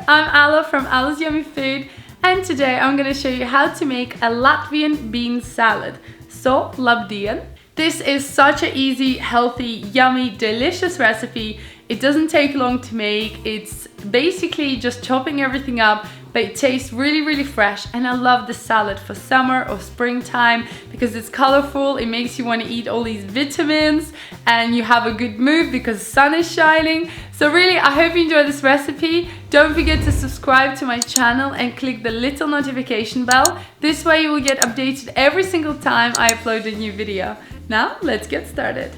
I'm Alla from AllasYummyFood, and today I'm going to show you how to make a Latvian bean salad. So, labdien! This is such an easy, healthy, yummy, delicious recipe. It doesn't take long to make. It's basically just chopping everything up, but it tastes really fresh, and I love this salad for summer or springtime because it's colorful. It makes you want to eat all these vitamins, and you have a good mood because the sun is shining. So really, I hope you enjoy this recipe. Don't forget to subscribe to my channel and click the little notification bell. This way you will get updated every single time I upload a new video. Now let's get started.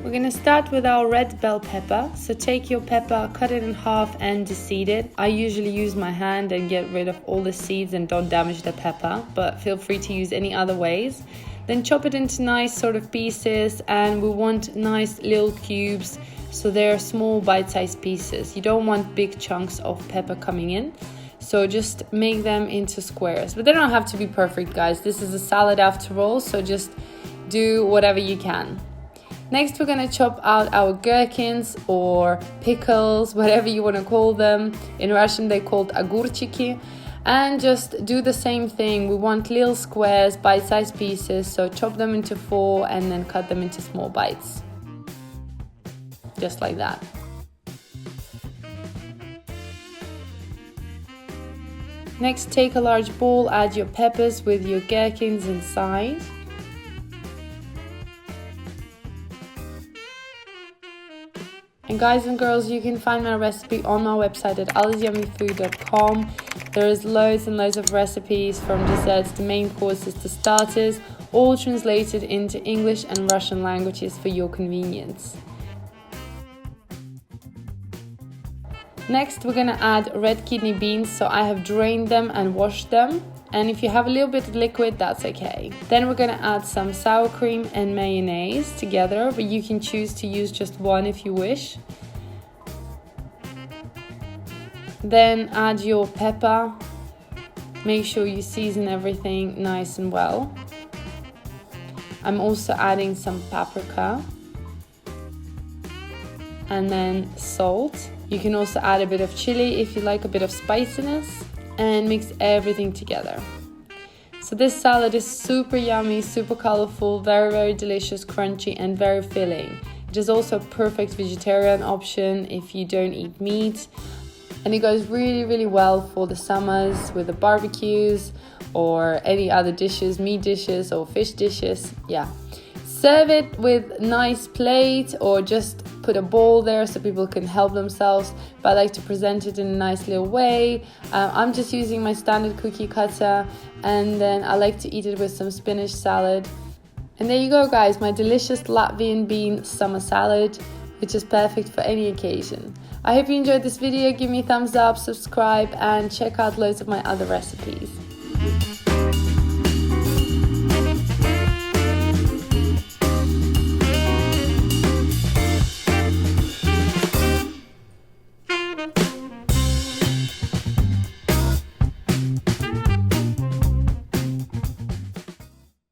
We're gonna start with our red bell pepper. So take your pepper, cut it in half and deseed it. I usually use my hand and get rid of all the seeds and don't damage the pepper, but feel free to use any other ways. Then chop it into nice sort of pieces, and we want nice little cubes, so they're small bite-sized pieces. You don't want big chunks of pepper coming in, so just make them into squares. But they don't have to be perfect, guys. This is a salad after all, so just do whatever you can. Next, we're gonna chop out our gherkins or pickles, whatever you want to call them. In Russian, they're called agurchiki. And just do the same thing. We want little squares, bite-sized pieces, so chop them into 4 and then cut them into small bites. Just like that. Next, take a large bowl, add your peppers with your gherkins inside. And guys and girls, you can find my recipe on my website at AllasYummyFood.com. There is loads and loads of recipes, from desserts to main courses to starters, all translated into English and Russian languages for your convenience. Next, we're gonna add red kidney beans. So I have drained them and washed them. And if you have a little bit of liquid, that's okay. Then we're gonna add some sour cream and mayonnaise together, but you can choose to use just one if you wish. Then add your pepper. Make sure you season everything nice and well. I'm also adding some paprika. And then salt. You can also add a bit of chili if you like a bit of spiciness, and mix everything together. So this salad is super yummy, super colorful, very delicious, crunchy, and very filling. It is also a perfect vegetarian option if you don't eat meat. And it goes really well for the summers with the barbecues or any other dishes, meat dishes or fish dishes. Yeah. Serve it with nice plate or just put a bowl there so people can help themselves, but I like to present it in a nice little way. I'm just using my standard cookie cutter, and then I like to eat it with some spinach salad. And there you go, guys, my delicious Latvian bean summer salad, which is perfect for any occasion. I hope you enjoyed this video. Give me a thumbs up, subscribe, and check out loads of my other recipes.